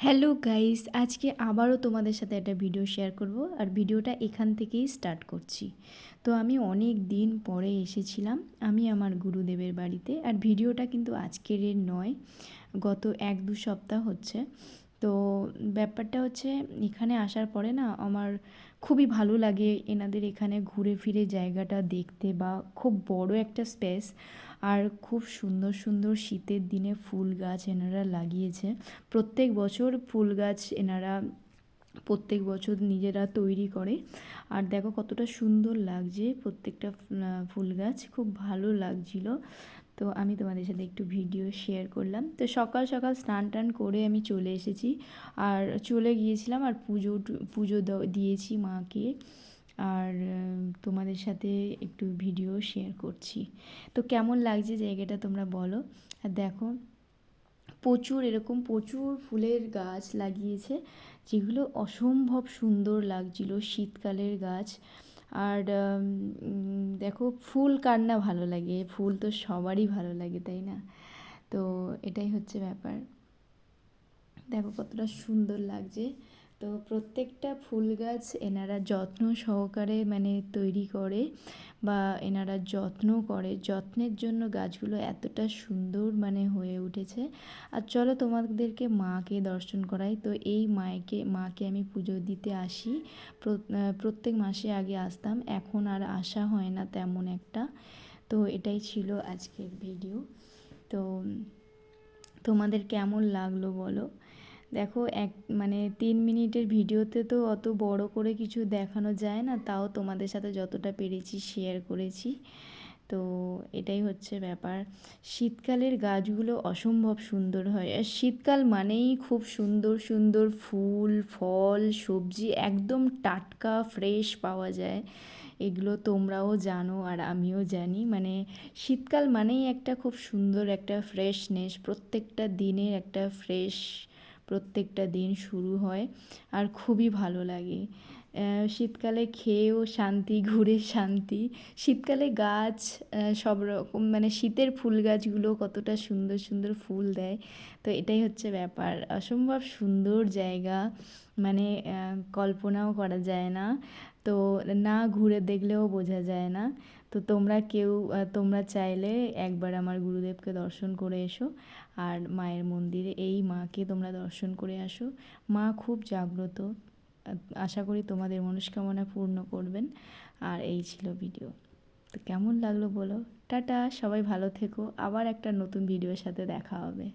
Hello guys, আজকে আবারও তোমাদের সাথে একটা ভিডিও শেয়ার করব আর ভিডিওটা এখান থেকেই স্টার্ট করছি। তো আমি অনেক দিন পরে এসেছিলাম আমি আমার গুরুদেবের বাড়িতে। আর ভিডিওটা কিন্তু আজকের নয়, গত 1-2 সপ্তাহ হচ্ছে। তো ব্যাপারটা হচ্ছে, এখানে আসার পরে না আমার খুবই ভালো লাগে এনাদের এখানে ঘুরে ফিরে জায়গাটা দেখতে, বা খুব বড় একটা স্পেস। আর খুব সুন্দর সুন্দর শীতের দিনে ফুল গাছ এনারা লাগিয়েছে। প্রত্যেক বছর ফুল গাছ এনারা প্রত্যেক বছর নিজেরা তৈরি করে। আর দেখো কতটা সুন্দর লাগছে প্রত্যেকটা ফুল গাছ, খুব ভালো লাগছিল। তো আমি তোমাদের সাথে একটু ভিডিও শেয়ার করলাম। তো সকাল সকাল স্নান টান করে আমি চলে এসেছি, আর চলে গিয়েছিলাম আর পুজো দিয়েছি মাকে। আর তোমাদের সাথে একটু ভিডিও শেয়ার করছি। তো কেমন লাগছে জায়গাটা তোমরা বলো। আর দেখো প্রচুর ফুলের গাছ লাগিয়েছে, যেগুলো অসম্ভব সুন্দর লাগছিল, শীতকালের গাছ। আর দেখো ফুল কার না ভালো লাগে, ফুল তো সবারই ভালো লাগে, তাই না? তো এটাই হচ্ছে ব্যাপার। দেখো কতটা সুন্দর লাগছে। তো প্রত্যেকটা ফুল গাছ এনারা যত্ন সহকারে মানে তৈরি করে, বা এনারা যত্ন করে, যত্নের জন্য গাছগুলো এতটা সুন্দর মানে হয়ে উঠেছে। আর চলো তোমাদেরকে মাকে দর্শন করাই। তো এই মাকে আমি পুজো দিতে আসি, প্রত্যেক মাসে আগে আসতাম, এখন আর আসা হয় না তেমন একটা। তো এটাই ছিল আজকের ভিডিও। তো তোমাদের কেমন লাগলো বলো। দেখো মানে 3 মিনিটের ভিডিওতে তো অত বড় করে কিছু দেখানো যায় না, তাও তোমাদের সাথে যতটা পেরেছি শেয়ার করেছি। তো এটাই হচ্ছে ব্যাপার। শীতকালের গাছগুলো অসম্ভব সুন্দর হয়, আর শীতকাল মানেই খুব সুন্দর সুন্দর ফুল ফল সবজি একদম টাটকা ফ্রেশ পাওয়া যায়। এগুলো তোমরাও জানো আর আমিও জানি, মানে শীতকাল মানেই একটা খুব সুন্দর একটা ফ্রেশনেস, প্রত্যেকটা দিনের একটা ফ্রেশ, প্রত্যেকটা দিন শুরু হয়। আর খুবই ভালো লাগে শীতকালে, খেয়েও শান্তি, ঘুরে শান্তি। শীতকালে গাছ সব রকম, মানে শীতের ফুল গাছগুলো কতটা সুন্দর সুন্দর ফুল দেয়। তো এটাই হচ্ছে ব্যাপার, অসম্ভব সুন্দর জায়গা, মানে কল্পনাও করা যায় না। তো না ঘুরে দেখলেও বোঝা যায় না। তো তোমরা চাইলে একবার আমার গুরুদেবকে দর্শন করে এসো, আর মায়ের মন্দিরে এই মাকে তোমরা দর্শন করে আসো। মা খুব জাগ্রত, আশা করি তোমাদের মনস্কামনা পূর্ণ করবেন। আর এই ছিল ভিডিও। তো কেমন লাগলো বলো। টাটা, সবাই ভালো থেকো, আবার একটা নতুন ভিডিওর সাথে দেখা হবে।